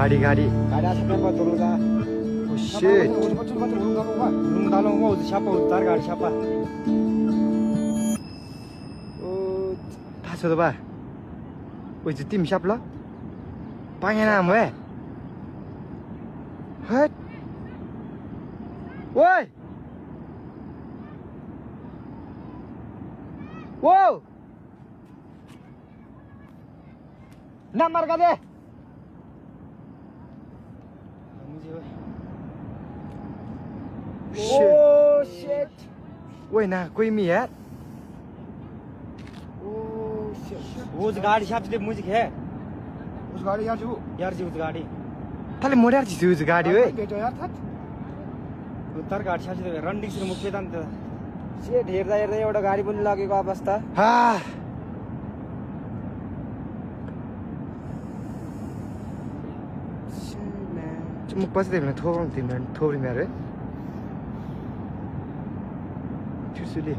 गाडी गाडी गाडी असं पण बघतो का ओ शिट उडून घालू मग छापा उतार गाडी छापा ओ थाहा छ त बा ओइ चाहिँ तिमी साप ल पाएन आम है हट ओइ वो ना मार का दे Oh shit! ओइ ना कोई मी यार Oh shit! वो उस गाड़ी छाप दे मुझे है उस गाड़ी यार जी उस गाड़ी थाले मोड्यार छि उज गाडी ओइ बेटो यार थट उतार गाड़ी छाप दे रनिंग से मुख्य दान त सेट हेर्दा हेर्दा एउटा गाडी पनि लागेको अवस्था हा म पछि देख्न थोब्रिम यार है चुसुली